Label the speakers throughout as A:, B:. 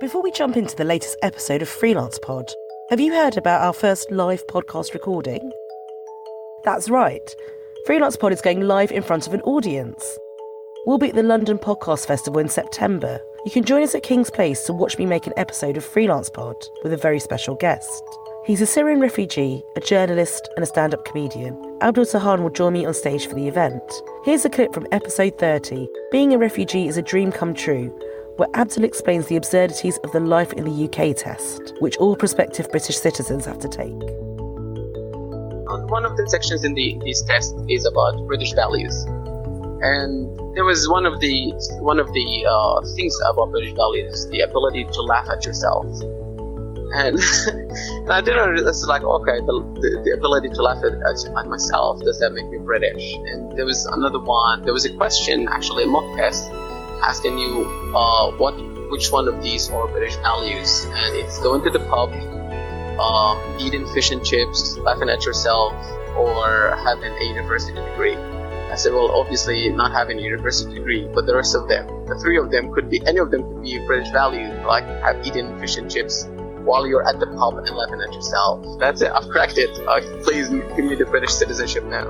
A: Before we jump into the latest episode of Freelance Pod, have you heard about our first live podcast recording? That's right. Freelance Pod is going live in front of an audience. We'll be at the London Podcast Festival in September. You can join us at King's Place to watch me make an episode of Freelance Pod with a very special guest. He's a Syrian refugee, a journalist and a stand-up comedian. Alderton will join me on stage for the event. Here's a clip from episode 30, Being a Refugee is a Dream Come True, where Abdul explains the absurdities of the Life in the UK test, which all prospective British citizens have to take.
B: One of the sections in these tests is about British values, and there was one of the things about British values, the ability to laugh at yourself. And I didn't know, it's like, okay, the ability to laugh at myself, does that make me British? And there was another one, there was a question, actually a mock test, asking you which one of these are British values, and it's going to the pub, eating fish and chips, laughing at yourself, or having a university degree. I said, well, obviously not having a university degree, but the rest of them, the three of them could be, any of them could be British values, like have eaten fish and chips while you're at the pub and laughing at yourself. That's it, I've cracked it. Please give me the British citizenship now.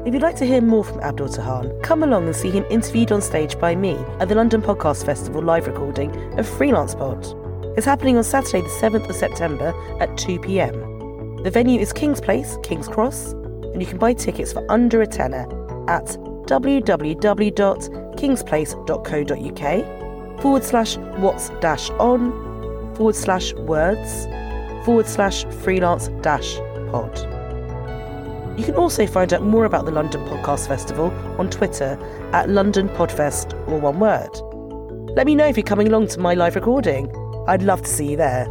A: If you'd like to hear more from Alderton, come along and see him interviewed on stage by me at the London Podcast Festival live recording of Freelance Pod. It's happening on Saturday the 7th of September at 2 p.m. The venue is King's Place, King's Cross, and you can buy tickets for under a tenner at www.kingsplace.co.uk/whats-on/words/freelance-pod. You can also find out more about the London Podcast Festival on Twitter at London Podfest, or one word. Let me know if you're coming along to my live recording. I'd love to see you there.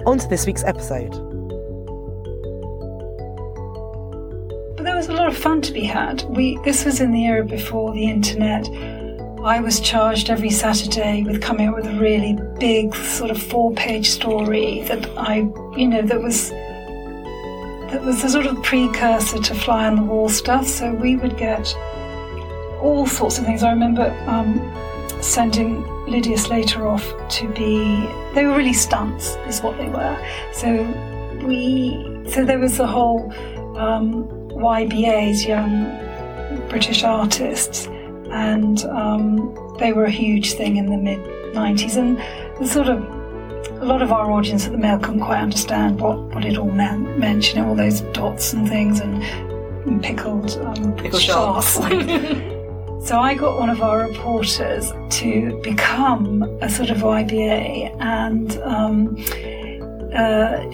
A: On to this week's episode.
C: But there was a lot of fun to be had. This was in the era before the internet. I was charged every Saturday with coming up with a really big sort of 4-page story that was a sort of precursor to fly on the wall stuff. So we would get all sorts of things. I remember sending Lydia Slater off to be, they were really stunts is what they were. So there was the whole YBAs, Young British Artists, and they were a huge thing in the mid-90s, and the sort of a lot of our audience at the Mail couldn't quite understand what it all meant, you know, all those dots and things and pickled sharks. So I got one of our reporters to become a sort of YBA, and I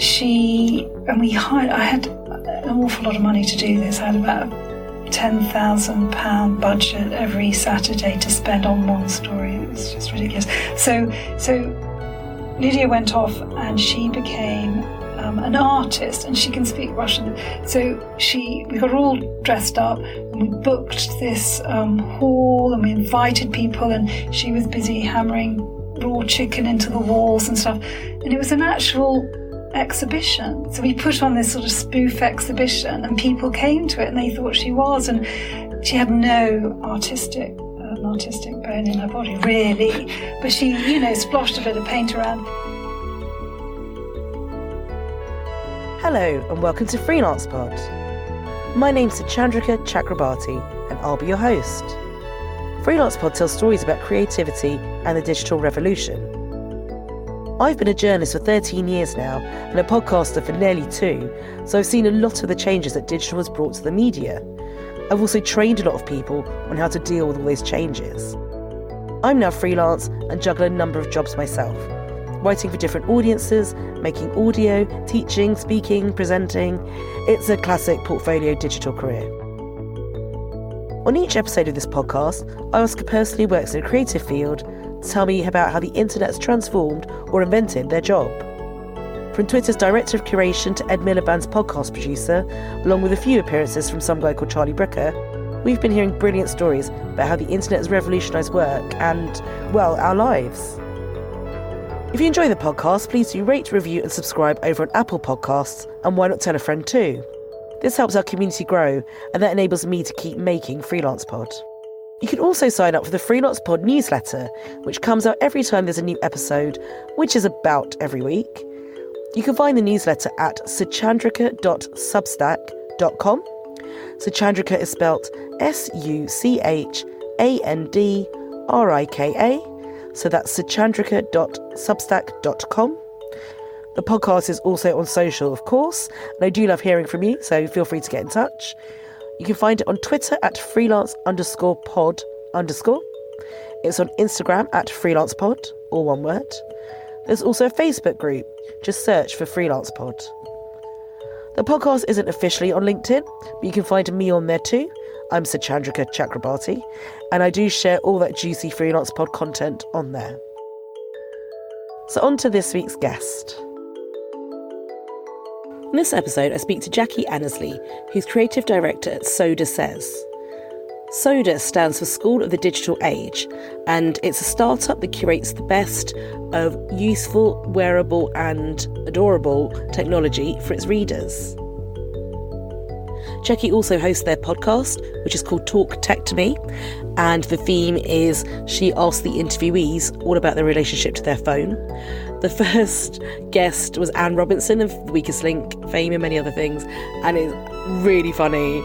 C: had an awful lot of money to do this. I had about a £10,000 budget every Saturday to spend on one story. It was just ridiculous. So Lydia went off and she became an artist, and she can speak Russian. So we got all dressed up and we booked this hall, and we invited people, and she was busy hammering raw chicken into the walls and stuff. And it was an actual exhibition. So we put on this sort of spoof exhibition, and people came to it and they thought she was, and she had no artistic bone in her body, really, but she, sploshed a bit of paint around.
A: Hello and welcome to Freelance Pod. My name's Suchandrika Chakrabarti and I'll be your host. Freelance Pod tells stories about creativity and the digital revolution. I've been a journalist for 13 years now and a podcaster for nearly 2, so I've seen a lot of the changes that digital has brought to the media. I've also trained a lot of people on how to deal with all those changes. I'm now freelance and juggle a number of jobs myself, writing for different audiences, making audio, teaching, speaking, presenting. It's a classic portfolio digital career. On each episode of this podcast, I ask a person who works in a creative field to tell me about how the internet's transformed or invented their job. From Twitter's director of curation to Ed Miliband's podcast producer, along with a few appearances from some guy called Charlie Brooker, we've been hearing brilliant stories about how the internet has revolutionised work and, well, our lives. If you enjoy the podcast, please do rate, review and subscribe over on Apple Podcasts, and why not tell a friend too? This helps our community grow, and that enables me to keep making Freelance Pod. You can also sign up for the Freelance Pod newsletter, which comes out every time there's a new episode, which is about every week. You can find the newsletter at suchandrika.substack.com. Suchandrika is spelt Suchandrika, so that's suchandrika.substack.com. The podcast is also on social, of course, and I do love hearing from you, so feel free to get in touch. You can find it on Twitter at freelance_pod_. It's on Instagram at freelancepod, all one word. There's also a Facebook group. Just search for Freelance Pod. The podcast isn't officially on LinkedIn, but you can find me on there too. I'm Suchandrika Chakrabarti, and I do share all that juicy Freelance Pod content on there. So on to this week's guest. In this episode, I speak to Jackie Annesley, who's creative director at Soda Says. Soda stands for School of the Digital Age, and it's a startup that curates the best of useful, wearable and adorable technology for its readers. Jackie also hosts their podcast, which is called Talk Tech to Me, and the theme is she asks the interviewees all about their relationship to their phone. The first guest was Anne Robinson of The Weakest Link fame and many other things, and it's really funny.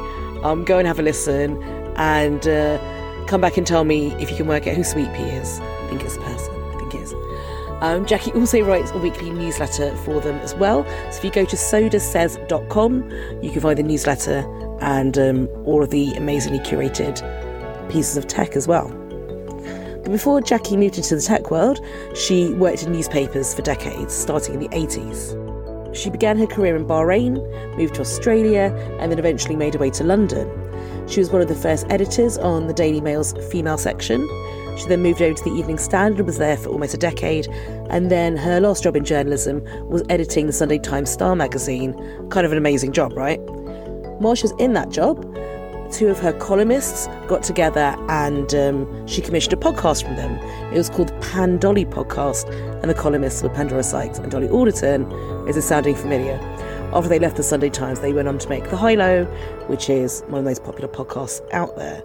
A: Go and have a listen and come back and tell me if you can work out who Sweet Pea is. I think it's a person. I think it is. Jackie also writes a weekly newsletter for them as well. So if you go to sodasays.com, you can find the newsletter and all of the amazingly curated pieces of tech as well. But before Jackie moved into the tech world, she worked in newspapers for decades, starting in the 80s. She began her career in Bahrain, moved to Australia, and then eventually made her way to London. She was one of the first editors on the Daily Mail's female section. She then moved over to the Evening Standard and was there for almost a decade. And then her last job in journalism was editing the Sunday Times Star magazine. Kind of an amazing job, right? While she was in that job, two of her columnists got together and she commissioned a podcast from them. It was called the PanDolly podcast, and the columnists were Pandora, Sykes and Dolly Alderton. Is this sounding familiar? After they left the Sunday Times, they went on to make The High Low, which is one of the most popular podcasts out there.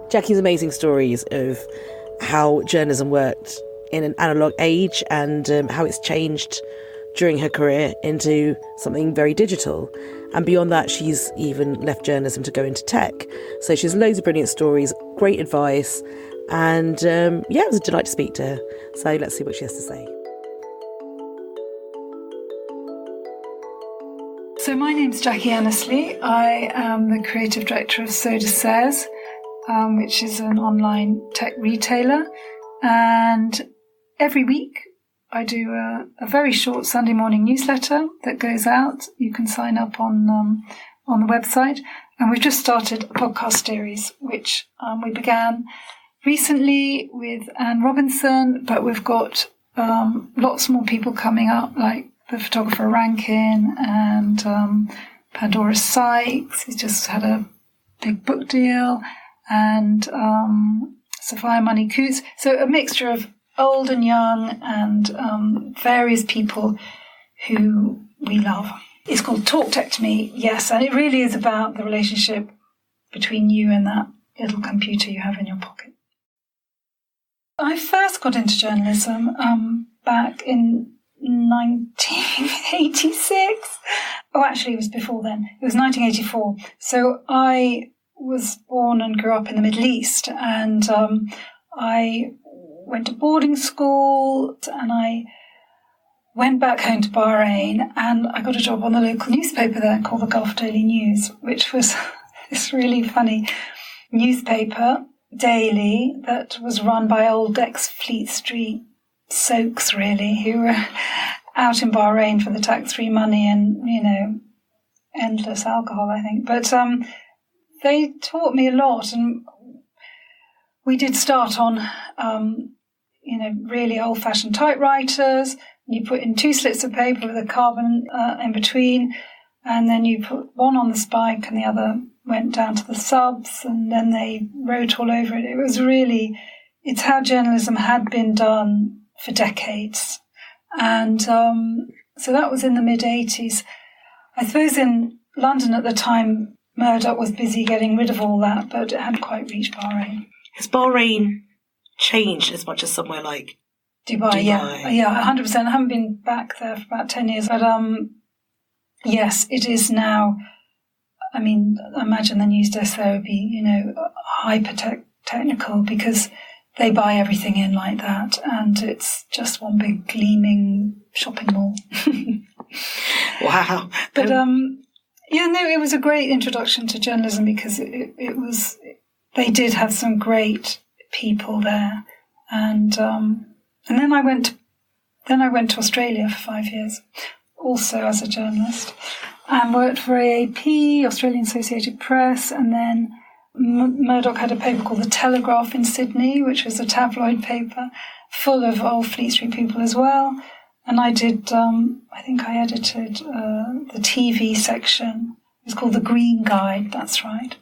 A: Jackie's amazing stories of how journalism worked in an analogue age and how it's changed during her career into something very digital. And beyond that, she's even left journalism to go into tech. So she has loads of brilliant stories, great advice, and it was a delight to speak to her. So let's see what she has to say.
C: So my name's Jackie Annesley. I am the creative director of Soda Says, which is an online tech retailer. And every week I do a very short Sunday morning newsletter that goes out. You can sign up on the website. And we've just started a podcast series, which we began recently with Anne Robinson, but we've got lots more people coming up, like the photographer Rankin and Pandora Sykes, who's just had a big book deal, and Sophia Money Coots. So a mixture of old and young and various people who we love. It's called Talk Tech to Me, yes, and it really is about the relationship between you and that little computer you have in your pocket. I first got into journalism back in 1986. Oh, actually, it was before then. It was 1984. So I was born and grew up in the Middle East, and I went to boarding school, and I went back home to Bahrain, and I got a job on the local newspaper there called the Gulf Daily News, which was this really funny newspaper, daily, that was run by old ex-Fleet Street soaks, really, who were out in Bahrain for the tax-free money and, endless alcohol, I think. But they taught me a lot, and we did start on, really old-fashioned typewriters. You put in 2 slits of paper with a carbon in between, and then you put one on the spike and the other went down to the subs, and then they wrote all over it. It was really, it's how journalism had been done for decades. And so that was in the mid-80s. I suppose in London at the time, Murdoch was busy getting rid of all that, but it hadn't quite reached Bahrain.
A: Has Bahrain changed as much as somewhere like
C: Dubai? Yeah, 100%. I haven't been back there for about 10 years, but yes, it is now. I mean, imagine the news desk there would be, hyper technical because they buy everything in like that, and it's just one big gleaming shopping mall.
A: Wow!
C: But it was a great introduction to journalism because it was. They did have some great people there, and then I went to Australia for 5 years, also as a journalist, and worked for AAP, Australian Associated Press, and then Murdoch had a paper called The Telegraph in Sydney, which was a tabloid paper full of old Fleet Street people as well. And I did, I think I edited the TV section. It was called The Green Guide, that's right.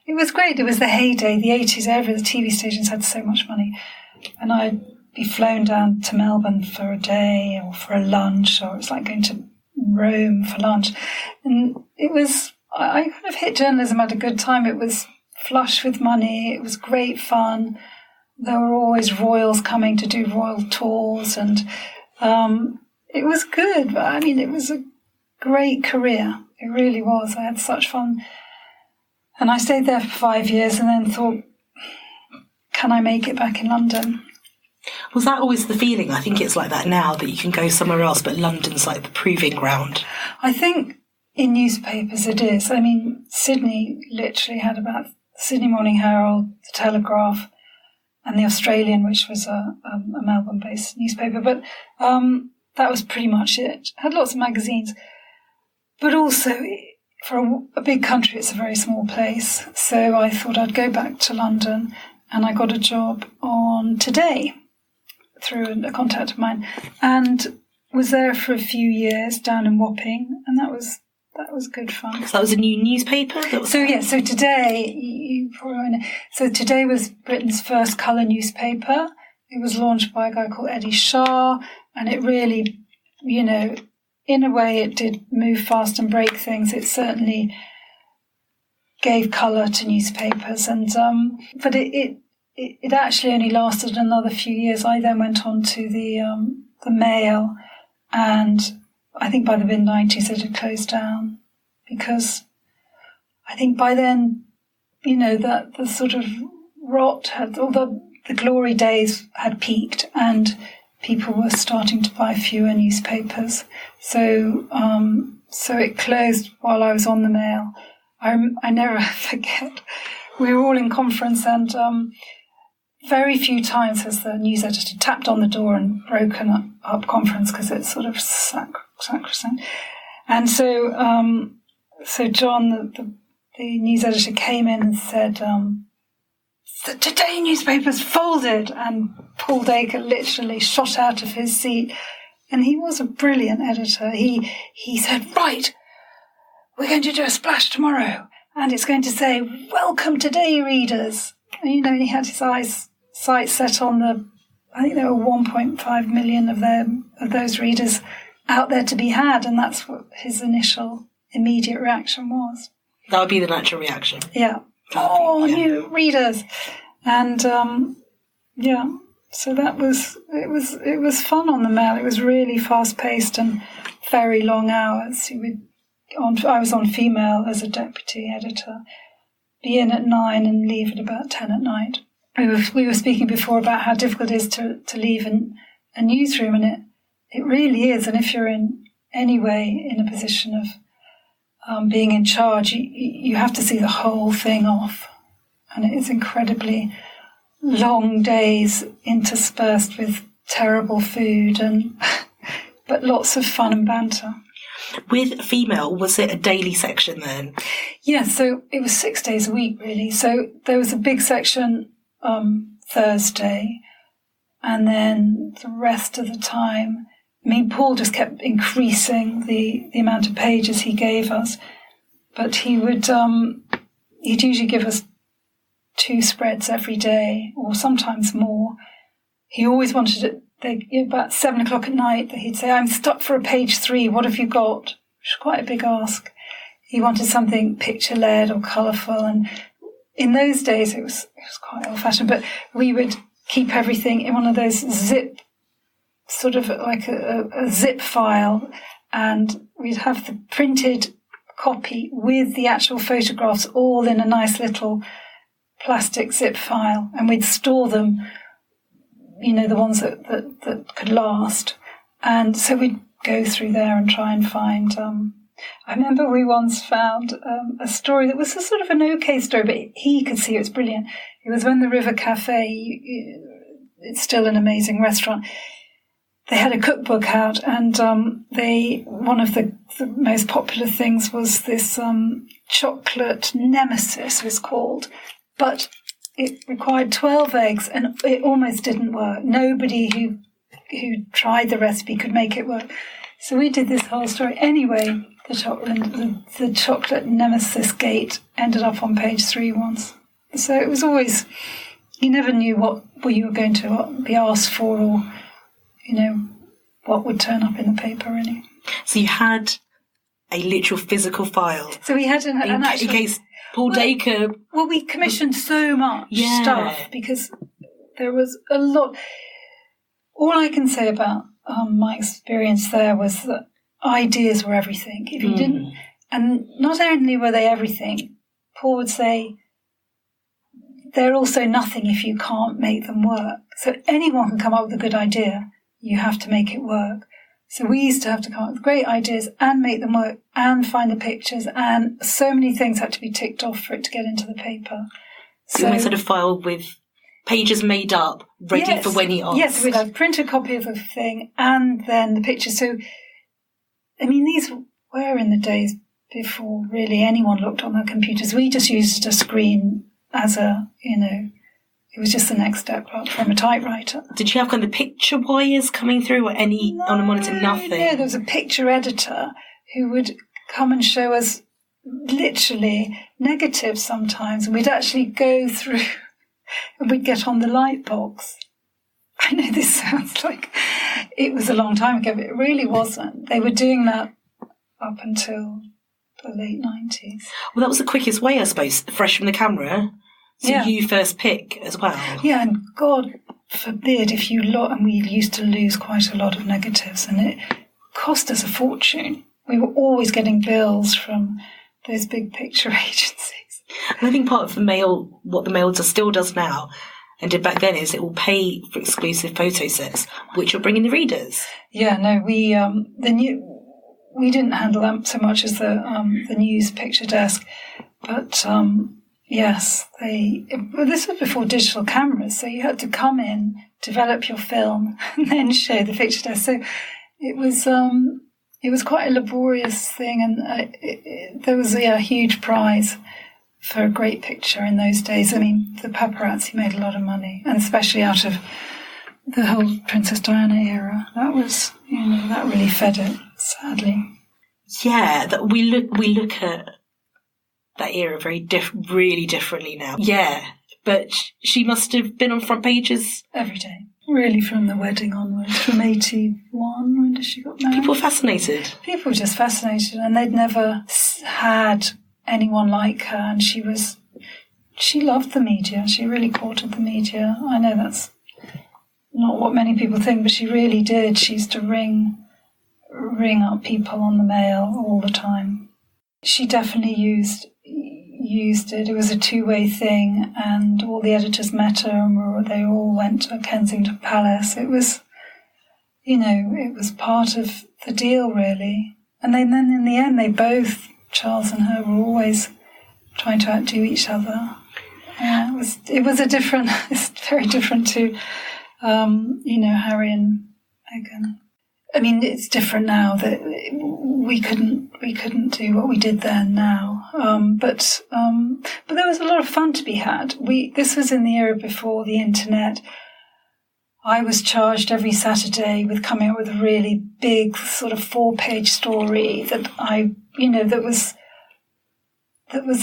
C: It was great. It was the heyday, the 80s. The TV stations had so much money. And I'd be flown down to Melbourne for a day or for a lunch, or it was like going to Rome for lunch. And it was, I kind of hit journalism at a good time. It was flush with money. It was great fun. There were always royals coming to do royal tours, and it was good. I mean, it was a great career. It really was. I had such fun. And I stayed there for 5 years and then thought, can I make it back in London?
A: Was that always the feeling? I think it's like that now, that you can go somewhere else, but London's like the proving ground.
C: I think in newspapers it is. I mean, Sydney literally had about the Sydney Morning Herald, the Telegraph, and the Australian, which was a Melbourne-based newspaper. But that was pretty much it. Had lots of magazines. But also, for a big country, it's a very small place. So I thought I'd go back to London, and I got a job on Today through a contact of mine, and was there for a few years down in Wapping, and that was good fun.
A: So that was a new newspaper?
C: So Today, you probably know. So Today was Britain's first colour newspaper. It was launched by a guy called Eddie Shah, and it really, in a way it did move fast and break things. It certainly gave colour to newspapers, and but it actually only lasted another few years. I then went on to the Mail, and I think by the mid-90s it had closed down, because I think by then, that the sort of rot had, or the glory days had peaked, and people were starting to buy fewer newspapers. So it closed while I was on the Mail. I never forget, we were all in conference, and very few times has the news editor tapped on the door and broken up conference, because it's sort of sacrosanct. And so John, the news editor, came in and said, the Today newspaper's folded, and Paul Dacre literally shot out of his seat. And he was a brilliant editor. He said, right, we're going to do a splash tomorrow, and it's going to say, welcome Today readers. And, he had his sights set on I think there were 1.5 million of those readers out there to be had, and that's what his initial immediate reaction was.
A: That would be the natural reaction.
C: Yeah. New readers. And so it was fun on the Mail. It was really fast paced and very long hours. I was on Female as a deputy editor, be in at 9 and leave at about 10 at night. We were speaking before about how difficult it is to leave a newsroom, and it really is. And if you're in any way in a position of being in charge, you have to see the whole thing off. And it is incredibly long days interspersed with terrible food, but lots of fun and banter.
A: With Female, was it a daily section then?
C: Yeah, so it was 6 days a week, really. So there was a big section Thursday, and then the rest of the time, Paul just kept increasing the amount of pages he gave us, but he'd usually give us 2 spreads every day, or sometimes more. He always wanted it, about 7 o'clock at night, he'd say, I'm stuck for a page 3, what have you got? Which is quite a big ask. He wanted something picture-led or colourful, and in those days it was quite old-fashioned, but we would keep everything in one of those zip, sort of like a zip file, and we'd have the printed copy with the actual photographs all in a nice little plastic zip file, and we'd store them, the ones that could last. And so we'd go through there and try and find... I remember we once found a story that was a sort of an okay story, but he could see it was brilliant. It was when the River Cafe, it's still an amazing restaurant, they had a cookbook out, and one of the most popular things was this chocolate nemesis, was called, but it required 12 eggs, and it almost didn't work. Nobody who tried the recipe could make it work. So we did this whole story. Anyway, the chocolate nemesis gate ended up on page 3 once. So it was always, you never knew what you were going to be asked for, or, what would turn up in the paper, really.
A: So you had a literal physical file.
C: So we had an actual...
A: In case Paul Dacre...
C: Well, we commissioned so much stuff, because there was a lot... All I can say about my experience there was that ideas were everything. If you didn't... And not only were they everything, Paul would say, they're also nothing if you can't make them work. So anyone can come up with a good idea. You have to make it work. So we used to have to come up with great ideas and make them work and find the pictures, and so many things had to be ticked off for it to get into the paper.
A: So you had a file with pages made up, ready for when he asked.
C: Yes, we'd have a printed copy of the thing and then the pictures. So, these were in the days before really anyone looked on their computers. We just used a screen as it was just the next step up from a typewriter.
A: Did you have kind of picture wires coming through, or any on a monitor? Nothing.
C: No, there was a picture editor who would come and show us literally negatives sometimes, and we'd actually go through and we'd get on the light box. I know this sounds like it was a long time ago, but it really wasn't. They were doing that up until the late 90s.
A: Well, that was the quickest way, I suppose, fresh from the camera. So you first pick as well.
C: Yeah, and God forbid if you and we used to lose quite a lot of negatives, and it cost us a fortune. We were always getting bills from those big picture agencies.
A: And I think part of what the Mail still does now, and did back then, is it will pay for exclusive photo sets, which will bring in the readers.
C: Yeah, no, we didn't handle that so much as the news picture desk, but. Yes, this was before digital cameras, so you had to come in, develop your film, and then show the picture desk. So it was quite a laborious thing, and there was a huge prize for a great picture in those days. The paparazzi made a lot of money, and especially out of the whole Princess Diana era. That was, that really fed it, sadly.
A: Yeah, that we look at that era really differently now. Yeah, but she must have been on front pages
C: every day. Really, from the wedding onwards, from 81, when did she got married?
A: People were fascinated.
C: People were just fascinated, and they'd never had anyone like her, and she loved the media. She really courted the media. I know that's not what many people think, but she really did. She used to ring up people on the Mail all the time. She definitely used it. It was a two-way thing, and all the editors met her, and they all went to Kensington Palace. It was, it was part of the deal, really. And then in the end, they both, Charles and her, were always trying to outdo each other. It was it's very different to, Harry and Meghan. It's different now that we couldn't do what we did then now. But there was a lot of fun to be had. This was in the era before the internet. I was charged every Saturday with coming up with a really big sort of 4-page story that that was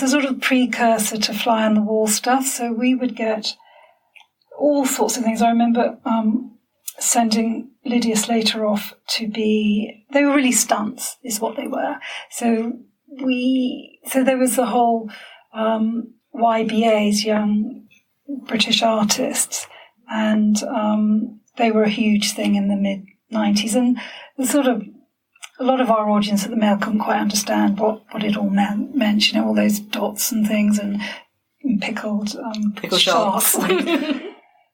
C: a sort of precursor to fly on the wall stuff. So we would get all sorts of things. I remember sending Lydia Slater off they were really stunts, is what they were. So there was the whole YBAs, Young British Artists, and they were a huge thing in the mid-90s. And a lot of our audience at the Mail couldn't quite understand what it all meant, all those dots and things and pickled sharks.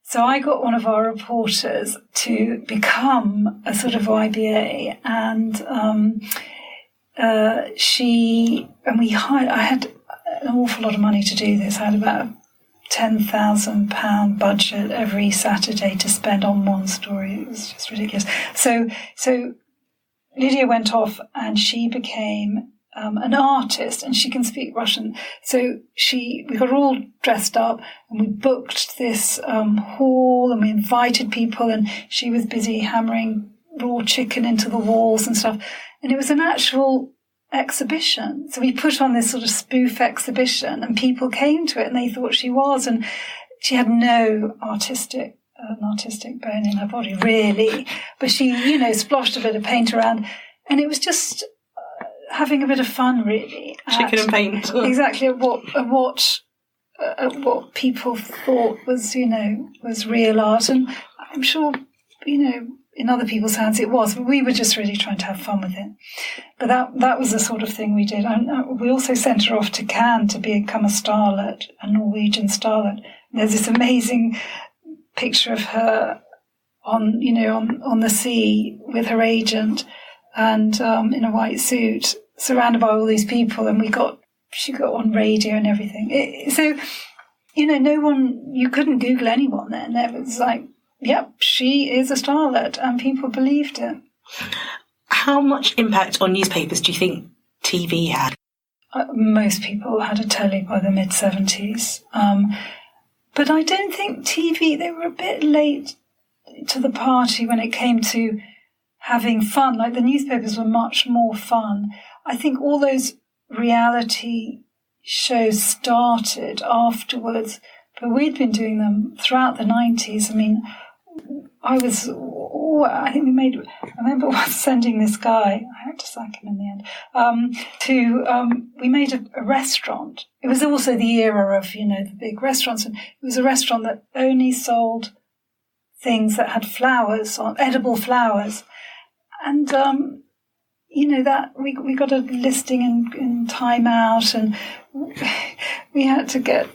C: So I got one of our reporters to become a sort of YBA, and I had an awful lot of money to do this. I had about a £10,000 budget every Saturday to spend on one story. It was just ridiculous. So Lydia went off and she became an artist, and she can speak Russian. So we got all dressed up and we booked this hall and we invited people, and she was busy hammering raw chicken into the walls and stuff. And it was an actual exhibition. So we put on this sort of spoof exhibition, and people came to it and they thought she was. And she had no artistic bone in her body, really. But she, sploshed a bit of paint around, and it was just having a bit of fun, really.
A: Chicken and paint.
C: Exactly, at what people thought was real art. And I'm sure, in other people's hands it was, but we were just really trying to have fun with it. But that was the sort of thing we did. And we also sent her off to Cannes to become a starlet, a Norwegian starlet. There's this amazing picture of her on the sea with her agent and in a white suit, surrounded by all these people, and she got on radio and everything. No one, you couldn't Google anyone then. It was like, yep, she is a starlet, and people believed it.
A: How much impact on newspapers do you think TV had?
C: Most people had a telly by the mid-70s. But I don't think TV, they were a bit late to the party when it came to having fun. Like, the newspapers were much more fun. I think all those reality shows started afterwards, but we'd been doing them throughout the 90s. I mean, I remember once sending this guy, I had to sack him in the end, we made a restaurant. It was also the era of, the big restaurants, and it was a restaurant that only sold things that had flowers, or edible flowers. And, that we got a listing in Time Out, and we had to get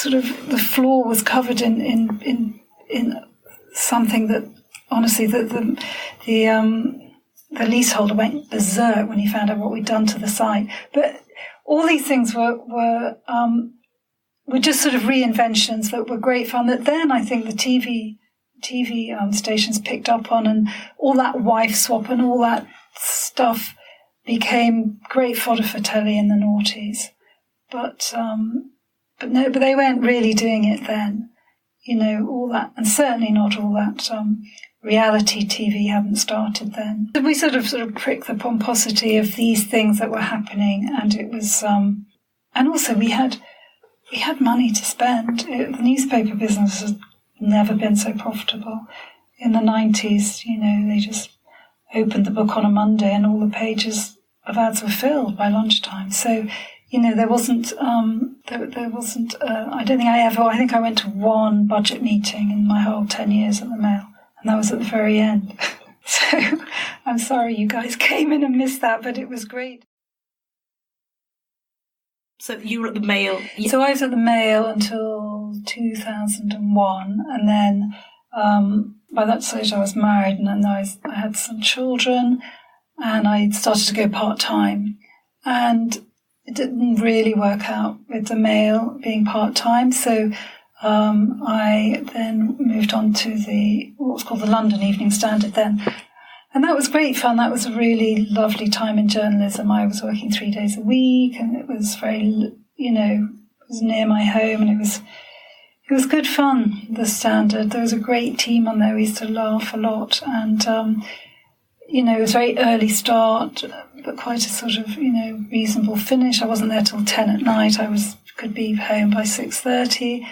C: the floor was covered in something that, honestly, the leaseholder went berserk when he found out what we'd done to the site. But all these things were just sort of reinventions that were great fun, that then I think the TV stations picked up on, and all that wife swap and all that stuff became great fodder for telly in the noughties. But they weren't really doing it then. All that, and certainly not all that reality TV hadn't started then. We sort of pricked the pomposity of these things that were happening, and it was, and also we had money to spend. The newspaper business has never been so profitable. In the 90s, they just opened the book on a Monday and all the pages of ads were filled by lunchtime. So, there wasn't, I think I went to one budget meeting in my whole 10 years at the Mail, and that was at the very end. So I'm sorry you guys came in and missed that, but it was great.
A: So you were at the Mail?
C: So I was at the Mail until 2001, and then by that stage I was married, and then I had some children, and I started to go part-time. And it didn't really work out with the Mail being part-time, so I then moved on to what was called the London Evening Standard then. And that was great fun. That was a really lovely time in journalism. I was working 3 days a week, and it was very, it was near my home, and it was good fun, the Standard. There was a great team on there. We used to laugh a lot, and it was a very early start, but quite a sort of, reasonable finish. I wasn't there till 10 at night. Could be home by 6:30.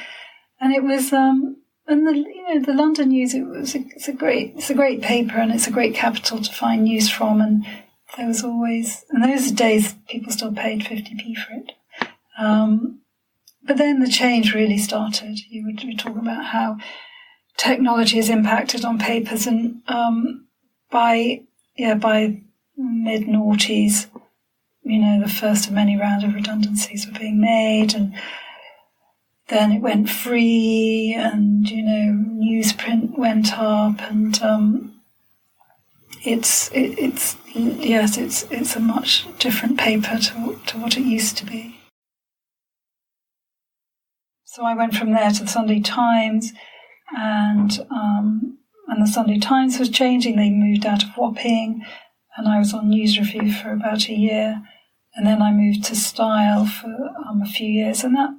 C: And it was, the London News, it's a great paper, and it's a great capital to find news from. And there was always, in those days, people still paid 50p for it. But then the change really started. You were talking about how technology has impacted on papers, and by mid-noughties, the first of many rounds of redundancies were being made, and then it went free, and newsprint went up, and it's a much different paper to what it used to be. So I went from there to the Sunday Times, and the Sunday Times was changing. They moved out of Wapping, and I was on News Review for about a year, and then I moved to Style for a few years, and that,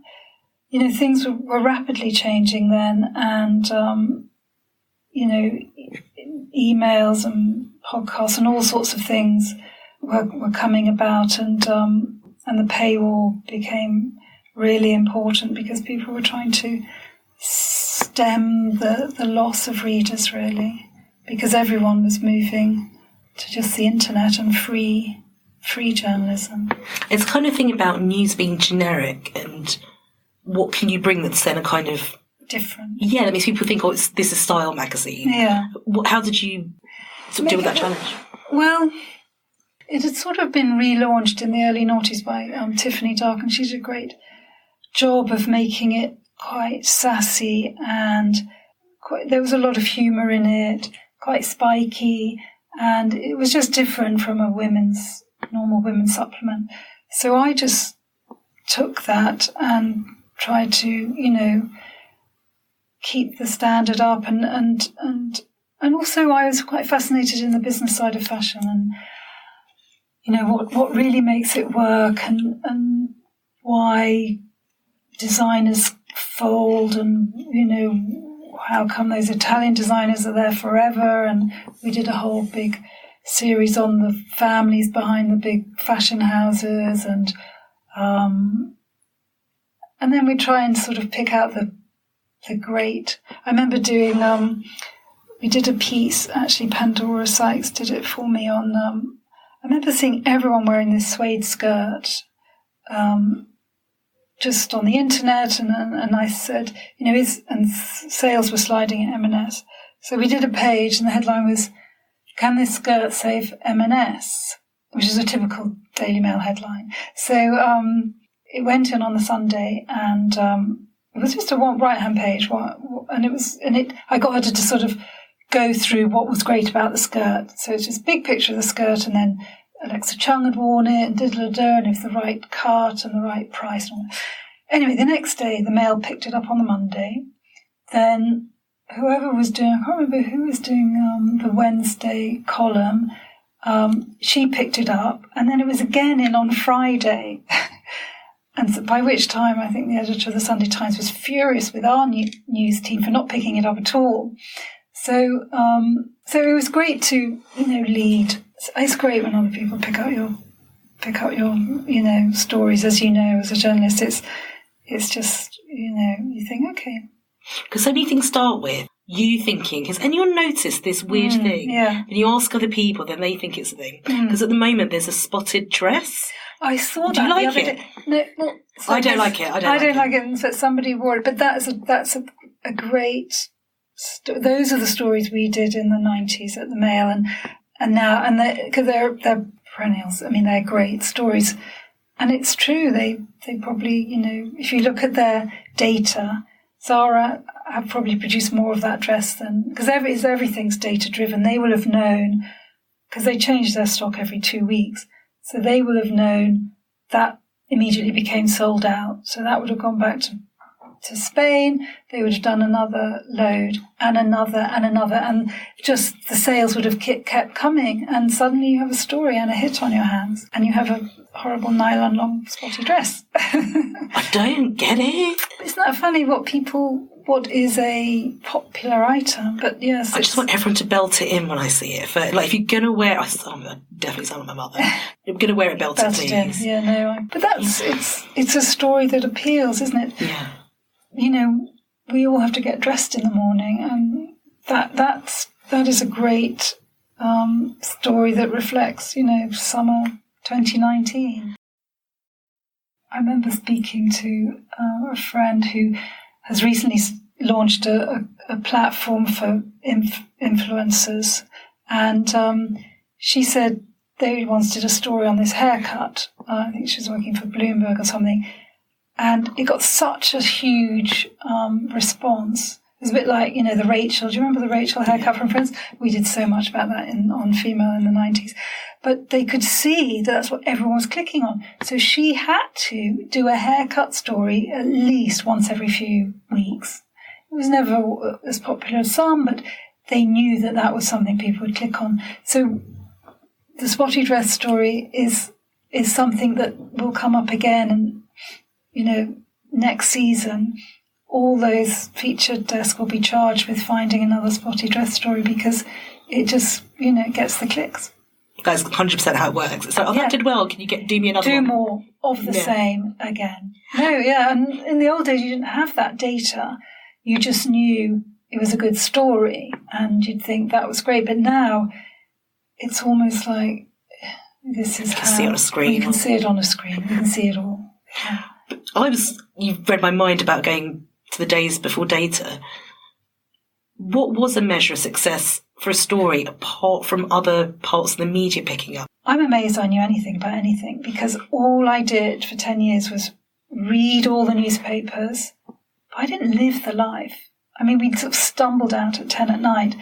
C: things were rapidly changing then, and emails and podcasts and all sorts of things were coming about, and the paywall became really important because people were trying to stem the loss of readers, really, because everyone was moving to just the internet and free journalism.
A: It's kind of thing about news being generic, and what can you bring that's then a kind of
C: different? Yeah,
A: that makes people think, this is Style magazine.
C: Yeah.
A: How did you deal with that challenge?
C: Well, it had sort of been relaunched in the early noughties by Tiffany Dark, and she did a great job of making it quite sassy, and there was a lot of humour in it, quite spiky, and it was just different from a normal women's supplement. So I just took that and tried to, keep the standard up, and also I was quite fascinated in the business side of fashion, and what really makes it work, and why designers fold, and how come those Italian designers are there forever. And we did a whole big series on the families behind the big fashion houses, and then we try and sort of pick out the great. I remember doing we did a piece, actually Pandora, Sykes did it for me, on I remember seeing everyone wearing this suede skirt just on the internet, and I said, and sales were sliding at M&S. So we did a page, and the headline was, "Can this skirt save M&S?" which is a typical Daily Mail headline. So it went in on the Sunday, and it was just a right-hand page, and I got her to sort of go through what was great about the skirt. So it's just a big picture of the skirt, and then Alexa Chung had worn it, and and it was the right cut and the right price. Anyway, the next day, the Mail picked it up on the Monday. Then whoever was doing, I can't remember who was doing the Wednesday column, she picked it up, and then it was again in on Friday. And so by which time, I think the editor of the Sunday Times was furious with our news team for not picking it up at all. So it was great to, lead. It's great when other people pick up your stories, as as a journalist. It's just, you think, okay.
A: Because so many things start with you thinking, has anyone noticed this weird thing?
C: Yeah.
A: And you ask other people, then they think it's a thing. Because at the moment there's a spotted dress.
C: I saw that.
A: Do you like
C: the other
A: it?
C: day. No, well,
A: I don't like it.
C: I don't like it. But somebody wore it. But that's a great. Those are the stories we did in the 90s at the Mail, and now, and because they're perennials. I mean, they're great stories, and it's true. They probably, if you look at their data, Zara have probably produced more of that dress than, because everything's data driven. They will have known, because they change their stock every 2 weeks, so they will have known that immediately became sold out. So that would have gone back to Spain. They would have done another load and another, and just the sales would have kept coming, and suddenly you have a story and a hit on your hands, and you have a horrible nylon long spotty dress.
A: I don't get it.
C: Isn't that funny what is a popular item? But yes,
A: I just want everyone to belt it in when I see it. If you're going to wear it, I'm definitely sound like my mother. You're going to wear it belted, please.
C: Yeah, no. But it's a story that appeals, isn't it?
A: Yeah.
C: We all have to get dressed in the morning, and that is a great story that reflects, summer 2019. I remember speaking to a friend who has recently launched a platform for influencers, and she said they once did a story on this haircut. I think she was working for Bloomberg or something, and it got such a huge response. It was a bit like, the Rachel. Do you remember the Rachel haircut from Friends? We did so much about that on Female in the 90s. But they could see that's what everyone was clicking on. So she had to do a haircut story at least once every few weeks. It was never as popular as some, but they knew that was something people would click on. So the spotty dress story is something that will come up again, and, next season, all those featured desks will be charged with finding another spotty dress story because it just, gets the clicks.
A: That's 100% how it works. It's like, that did well. Can you do me another one?
C: Do more of the same again. No, yeah. And in the old days, you didn't have that data. You just knew it was a good story and you'd think that was great. But now it's almost like this is how...
A: see it on a screen.
C: You can see it on a screen. You can see it all. Yeah.
A: You've read my mind about going to the days before data. What was a measure of success for a story apart from other parts of the media picking up?
C: I'm amazed I knew anything about anything because all I did for 10 years was read all the newspapers. But I didn't live the life. I mean, we sort of stumbled out at 10 at night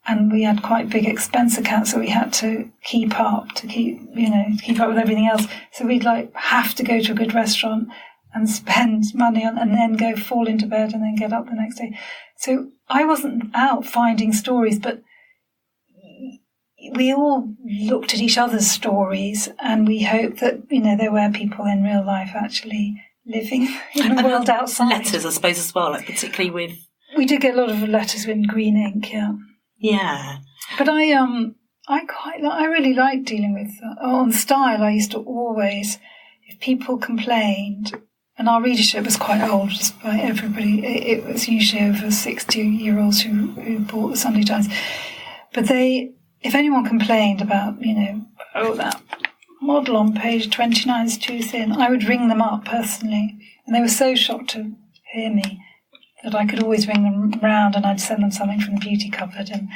C: and we had quite big expense accounts that we had to keep up to keep up with everything else. So we'd have to go to a good restaurant and spend money on, and then go fall into bed and then get up the next day. So I wasn't out finding stories, but we all looked at each other's stories and we hoped that, there were people in real life actually living in the world outside.
A: Letters, I suppose, as well, particularly with...
C: We did get a lot of letters in green ink, yeah.
A: Yeah.
C: But I really liked dealing with... on Style, I used to always, if people complained... And our readership was quite old, just by everybody. It was usually over 60-year-olds who bought the Sunday Times. But if anyone complained about, that model on page 29 is too thin, I would ring them up personally. And they were so shocked to hear me that I could always ring them round and I'd send them something from the beauty cupboard. And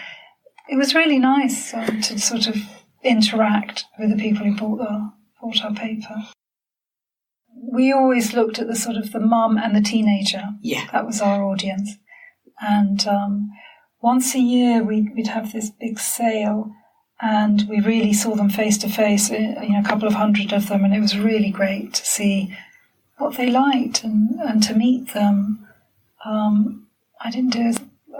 C: it was really nice to sort of interact with the people who bought our paper. We always looked at the sort of the mum and the teenager. Yeah. That was our audience. And once a year we'd have this big sale and we really saw them face to face, a couple of hundred of them, and it was really great to see what they liked and to meet them. I didn't do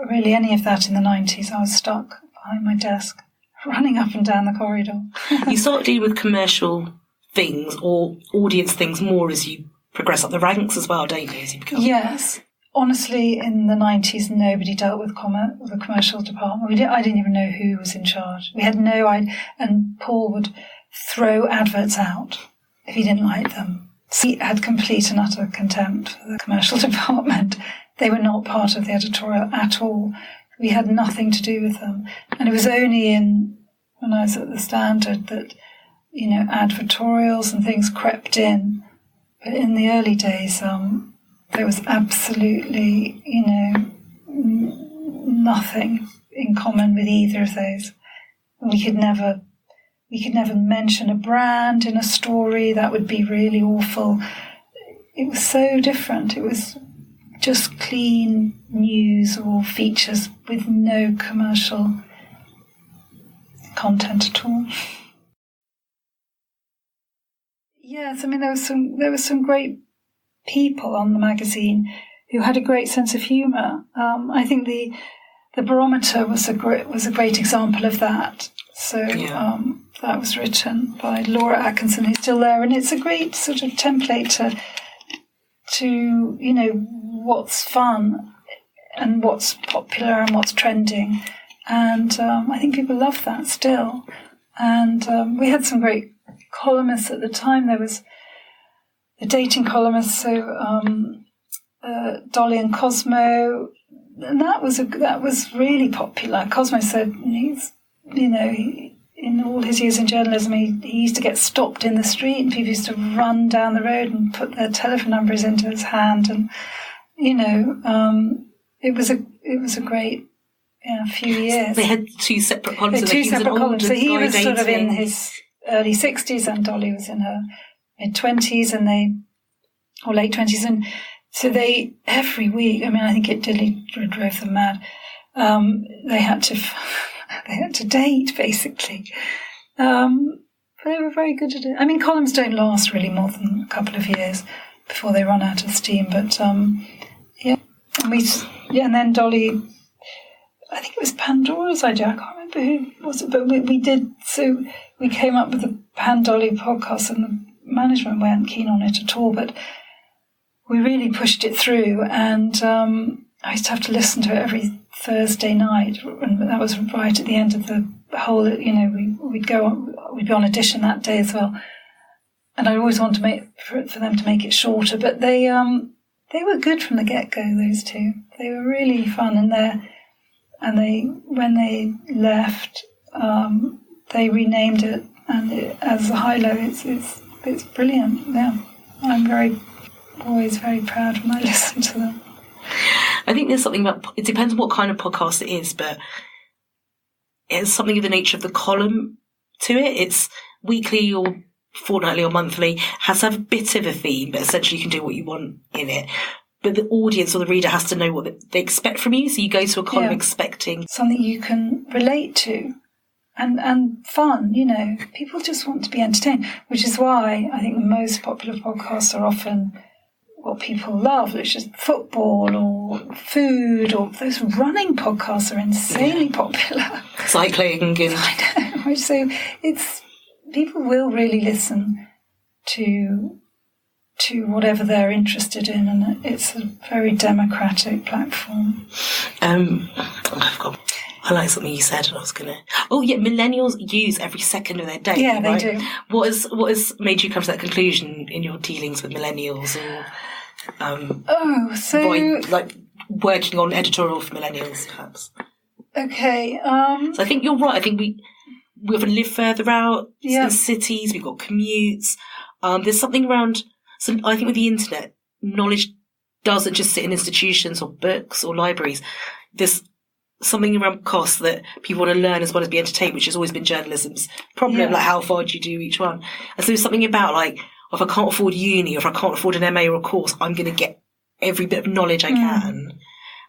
C: really any of that in the 90s. I was stuck behind my desk, running up and down the corridor.
A: You sort of deal with commercial things or audience things more as you progress up the ranks as well, don't you? As you become...
C: Yes. Honestly, in the 90s, nobody dealt with the commercial department. I didn't even know who was in charge. We had no idea. And Paul would throw adverts out if he didn't like them. He had complete and utter contempt for the commercial department. They were not part of the editorial at all. We had nothing to do with them. And it was only when I was at the Standard that advertorials and things crept in. But in the early days, there was absolutely, nothing in common with either of those. We could never mention a brand in a story. That would be really awful. It was so different. It was just clean news or features with no commercial content at all. Yes, I mean there was some great people on the magazine who had a great sense of humour. I think the Barometer was a great example of that. So that was written by Laura Atkinson, who's still there, and it's a great sort of template to what's fun and what's popular and what's trending, and I think people love that still. And we had some great columnists at the time. There was the dating columnists, so Dolly and Cosmo, and that was really popular. Cosmo said in in all his years in journalism, he used to get stopped in the street and people used to run down the road and put their telephone numbers into his hand. And, it was a great few years.
A: They had two separate columns.
C: So he was sort of in his early 60s and Dolly was in her mid-20s or late 20s. And so they, every week, I think it really drove them mad. They had to date, basically. But they were very good at it. Columns don't last really more than a couple of years before they run out of steam. But, and then Dolly, I think it was Pandora's idea. I can't remember who was it, but we did. So we came up with the PanDolly podcast, and the management weren't keen on it at all. But we really pushed it through, and I used to have to listen to it every Thursday night, and that was right at the end of the whole. We'd be on audition that day as well, and I always wanted to make for them to make it shorter, but they were good from the get-go. Those two, they were really fun, and when they left, they renamed it, and as a high-low, it's brilliant. Yeah, I'm always very proud when I listen to them.
A: I think there's something about, it depends on what kind of podcast it is, but it's something of the nature of the column to it. It's weekly or fortnightly or monthly, has to have a bit of a theme, but essentially you can do what you want in it. But the audience or the reader has to know what they expect from you. So you go to a column expecting
C: something you can relate to and fun, People just want to be entertained, which is why I think the most popular podcasts are often what people love, which is football or food, or those running podcasts are insanely popular.
A: Cycling.
C: I know. So people will really listen to whatever they're interested in, and it's a very democratic platform.
A: I like something you said, and I was gonna. Oh yeah, millennials use every second of their day.
C: Yeah,
A: right?
C: They do.
A: What has made you come to that conclusion in your dealings with millennials, or working on editorial for millennials, perhaps?
C: Okay.
A: So I think you're right. I think we often live further out in cities. We've got commutes. There's something around. So I think with the internet, knowledge doesn't just sit in institutions or books or libraries. There's something around cost that people want to learn as well as be entertained, which has always been journalism's problem. Like, how far do you do each one? And so there's something about, like, if I can't afford uni, or if I can't afford an MA or a course, I'm going to get every bit of knowledge I can.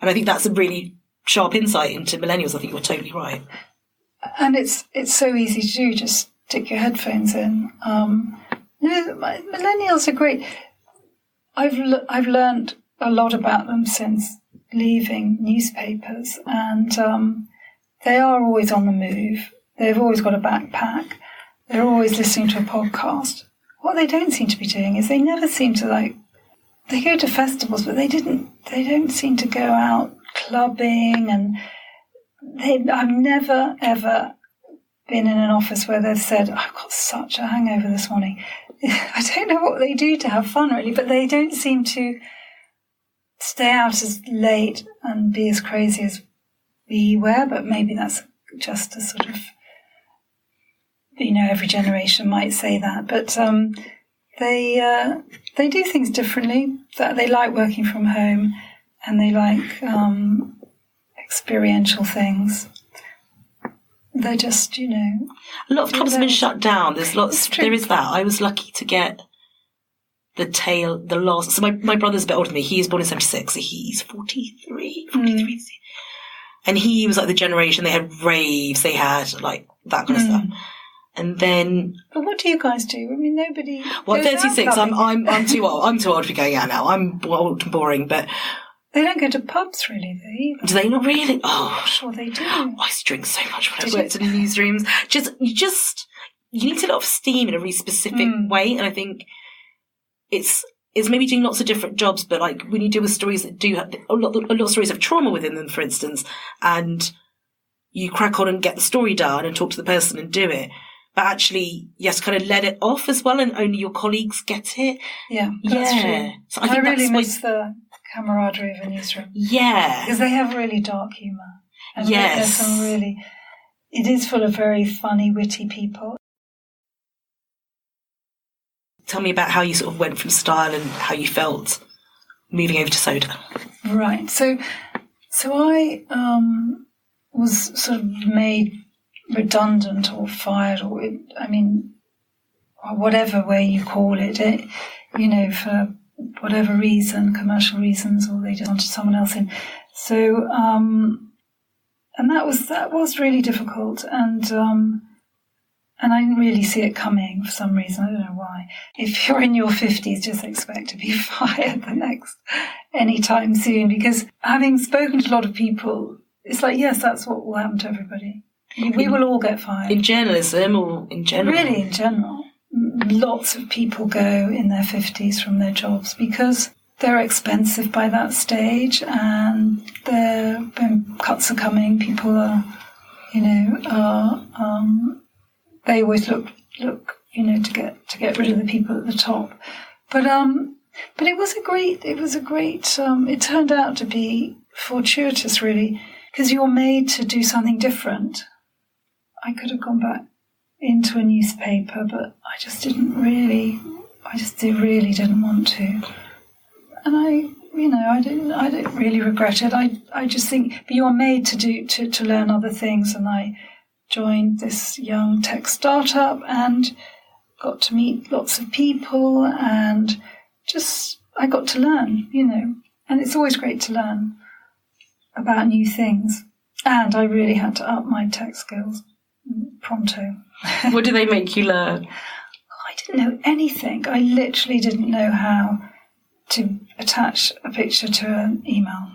A: And I think that's a really sharp insight into millennials. I think you're totally right.
C: And it's so easy to do. Just stick your headphones in. Millennials are great. I've learned a lot about them since leaving newspapers, and they are always on the move. They've always got a backpack. They're always listening to a podcast. What they don't seem to be doing is they never seem to they go to festivals, but they don't seem to go out clubbing, and I've never ever been in an office where they've said, I've got such a hangover this morning. I don't know what they do to have fun, really, but they don't seem to stay out as late and be as crazy as we were, but maybe that's just a sort of, every generation might say that, but they do things differently. That they like working from home, and they like experiential things. They're just, a
A: lot of clubs have been shut down. There's lots. There is that. I was lucky to get the last. So my brother's a bit older than me. He was born in 1976, so he's 43. And he was like the generation. They had raves. They had like that kind of stuff. And then.
C: But what do you guys do? Nobody.
A: Well, 36. I'm too old. I'm too old to be going out now. I'm old and boring, but.
C: They don't go to pubs, really, though, either.
A: Do they not really? Oh,
C: I'm sure they do.
A: I used to drink so much when I worked in the newsrooms. You need to let off steam in a really specific way, and I think it's maybe doing lots of different jobs, but like when you deal with stories that do have a lot of stories have trauma within them, for instance, and you crack on and get the story done and talk to the person and do it. But actually, you have to kind of let it off as well, and only your colleagues get it.
C: Yeah, that's true.
A: So I
C: really miss the camaraderie of a newsroom.
A: Yeah.
C: Because they have really dark humour. And there's some really... it is full of very funny, witty people.
A: Tell me about how you sort of went from style and how you felt moving over to soda.
C: Right. So I was sort of made redundant or fired, or whatever way you call it, for whatever reason, commercial reasons, or they just wanted someone else in. So, and that was really difficult, and I didn't really see it coming for some reason. I don't know why. If you're in your 50s, just expect to be fired anytime soon, because having spoken to a lot of people, it's like, yes, that's what will happen to everybody. We will all get fired.
A: In journalism or in general?
C: Really, in general. Lots of people go in their 50s from their jobs because they're expensive by that stage, and when cuts are coming, people are, they always look, to get rid of the people at the top. But it was a great, it turned out to be fortuitous, really, because you're made to do something different. I could have gone back into a newspaper, but I just really didn't want to. And I didn't really regret it. I just think, but you're made to learn other things, and I joined this young tech startup and got to meet lots of people, and I got to learn, and it's always great to learn about new things. And I really had to up my tech skills pronto.
A: What do they make you learn?
C: I didn't know anything. I literally didn't know how to attach a picture to an email.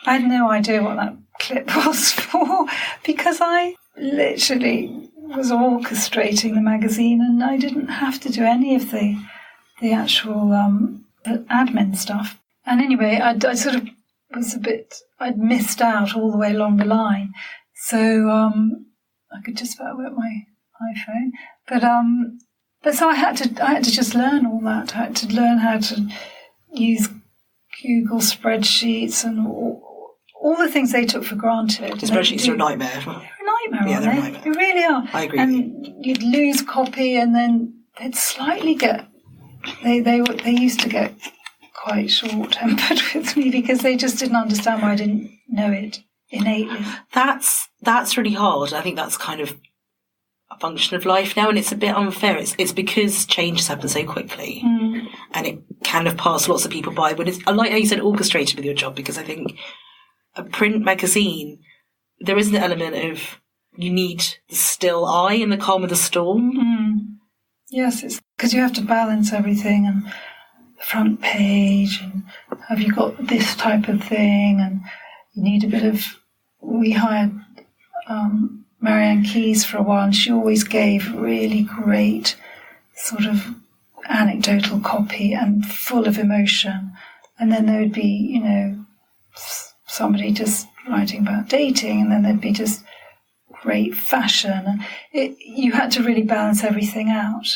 C: I had no idea what that clip was for, because I literally was orchestrating the magazine, and I didn't have to do any of the actual admin stuff. And anyway, I sort of was I'd missed out all the way along the line. So I could just about work my iPhone. But so I had to just learn all that. I had to learn how to use Google spreadsheets and all the things they took for granted.
A: The spreadsheets are a nightmare.
C: They're a nightmare,
A: yeah,
C: aren't
A: they're
C: they?
A: a nightmare.
C: They really are.
A: I agree.
C: And you'd lose copy, and then they'd slightly get. They used to get quite short-tempered with me because they just didn't understand why I didn't know it innately.
A: That's really hard. I think that's kind of a function of life now, and it's a bit unfair. It's because changes happen so quickly, and it kind of pass lots of people by. But I like how you said orchestrated with your job, because I think a print magazine, there is an element of you need the still eye in the calm of the storm.
C: Yes, it's because you have to balance everything, and the front page, and have you got this type of thing, and you need a bit of. We hired Marianne Keyes for a while, and she always gave really great sort of anecdotal copy and full of emotion. And then there would be, somebody just writing about dating, and then there'd be just great fashion. You had to really balance everything out.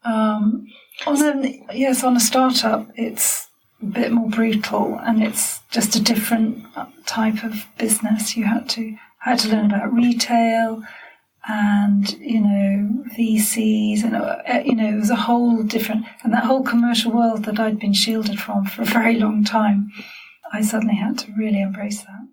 C: On a startup, it's a bit more brutal, and it's just a different type of business. I had to learn about retail and, VCs, and, it was a whole different, and that whole commercial world that I'd been shielded from for a very long time, I suddenly had to really embrace that.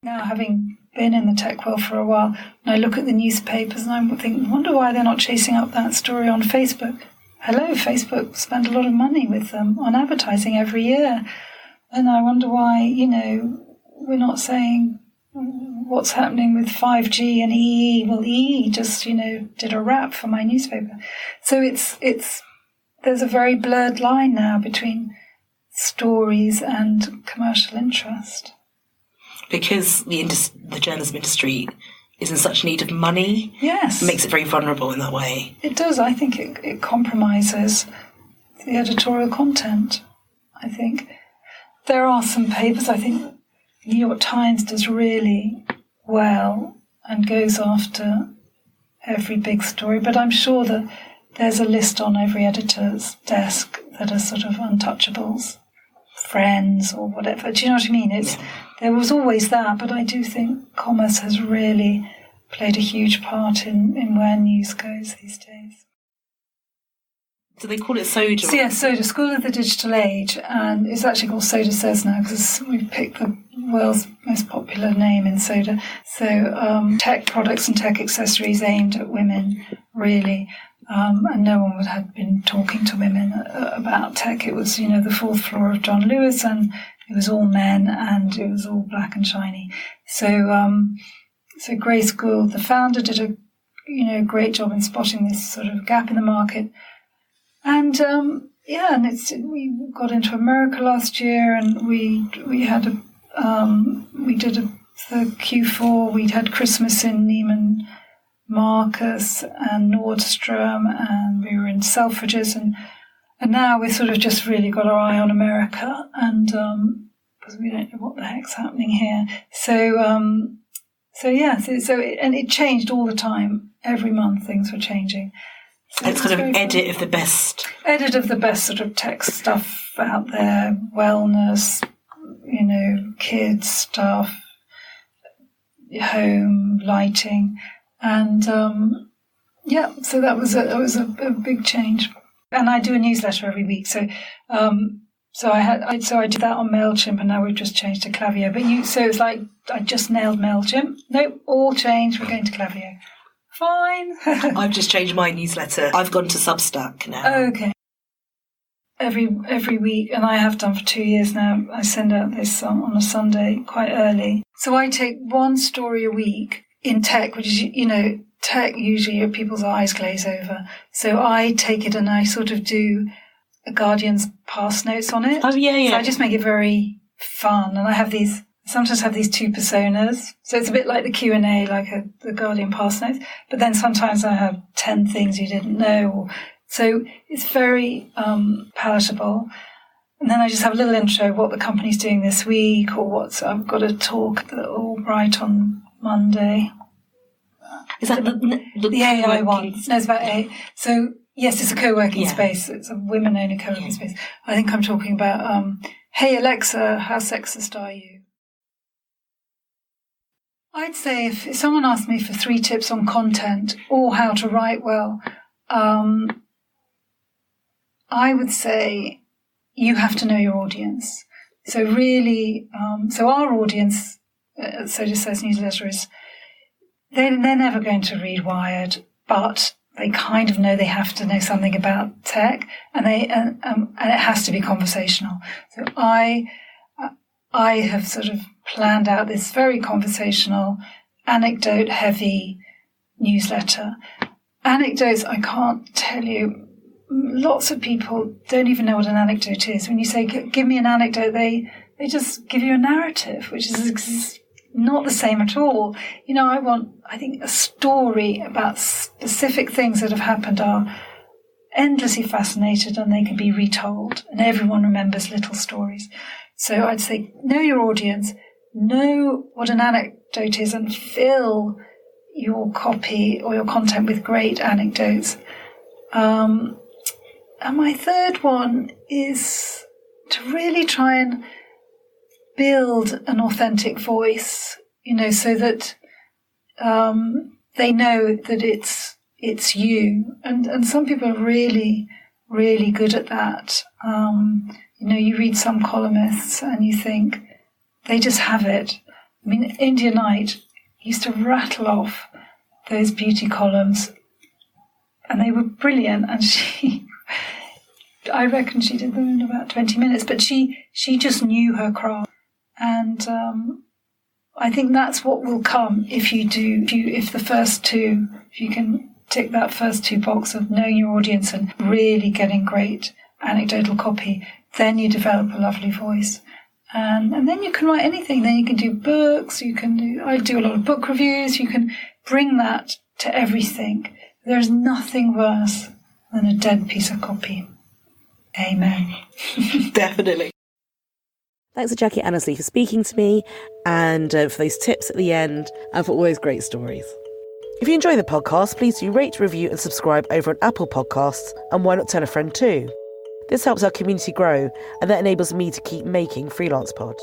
C: Now, having been in the tech world for a while, and I look at the newspapers and I think, wonder why they're not chasing up that story on Facebook. Hello, Facebook spend a lot of money with them on advertising every year. And I wonder why, we're not saying what's happening with 5G and EE. Well, EE just, did a wrap for my newspaper. So there's a very blurred line now between stories and commercial interest.
A: Because the journalism industry is in such need of money.
C: Yes.
A: It makes it very vulnerable in that way.
C: It does. I think it compromises the editorial content, I think. There are some papers, I think the New York Times does really well and goes after every big story, but I'm sure that there's a list on every editor's desk that are sort of untouchables, friends or whatever. Do you know what I mean? there was always that, but I do think commerce has really played a huge part in where news goes these days.
A: Do they call it SODA?
C: So, yeah, SODA, School of the Digital Age, and it's actually called SODA Says now because we've picked the world's most popular name in SODA. So tech products and tech accessories aimed at women, really. And no one had been talking to women about tech. It was, the fourth floor of John Lewis, and it was all men, and it was all black and shiny. So Grace Gould, the founder, did a great job in spotting this sort of gap in the market. And we got into America last year, and we had the Q4. We had Christmas in Neiman Marcus and Nordstrom, and we were in Selfridges, and now we've sort of just really got our eye on America, and because we don't know what the heck's happening here. So it changed all the time. Every month things were changing. So
A: it's kind of edit of the best
C: sort of tech stuff out there, wellness, kids stuff, home, lighting, and so that was a big change. And I do a newsletter every week, so I did that on MailChimp, and now we've just changed to Klaviyo. So it's like I just nailed MailChimp. Nope, all changed. We're going to Klaviyo. Fine.
A: I've just changed my newsletter. I've gone to Substack now.
C: Okay. Every week, and I have done for 2 years now, I send out this on a Sunday quite early. So I take one story a week in tech, which is, tech usually people's eyes glaze over. So I take it and I sort of do a Guardian's past notes on it.
A: Oh, yeah.
C: So I just make it very fun, and I sometimes have these two personas. So it's a bit like the Q&A, like the Guardian past notes. But then sometimes I have 10 things you didn't know. So it's very palatable. And then I just have a little intro, what the company's doing this week, or I've got a talk at Albright on Monday.
A: Is that the
C: AI one? No, it's about AI. So, yes, it's a co-working space. It's a women-only co-working space. I think I'm talking about, hey, Alexa, how sexist are you? I'd say if someone asked me for 3 tips on content or how to write well, I would say you have to know your audience. So really, so our audience, So Just Says newsletter is, they're never going to read Wired, but they kind of know they have to know something about tech, and it has to be conversational. So I have sort of planned out this very conversational, anecdote-heavy newsletter. Anecdotes, I can't tell you. Lots of people don't even know what an anecdote is. When you say, give me an anecdote, they just give you a narrative, which is not the same at all. I think a story about specific things that have happened are endlessly fascinated, and they can be retold, and everyone remembers little stories. So I'd say know your audience, know what an anecdote is, and fill your copy or your content with great anecdotes. And my third one is to really try and build an authentic voice, so that they know that it's you. And some people are really, really good at that. You read some columnists and you think they just have it. I mean, India Knight used to rattle off those beauty columns, and they were brilliant. And I reckon she did them in about 20 minutes, but she just knew her craft. And I think that's what will come if you can tick that first 2 boxes of knowing your audience and really getting great anecdotal copy, then you develop a lovely voice. And then you can write anything. Then you can do books, I do a lot of book reviews, you can bring that to everything. There's nothing worse than a dead piece of copy. Amen.
A: Definitely. Thanks to Jackie Annesley for speaking to me, and for those tips at the end, and for all those great stories. If you enjoy the podcast, please do rate, review and subscribe over on Apple Podcasts, and why not tell a friend too? This helps our community grow, and that enables me to keep making Freelance Pod.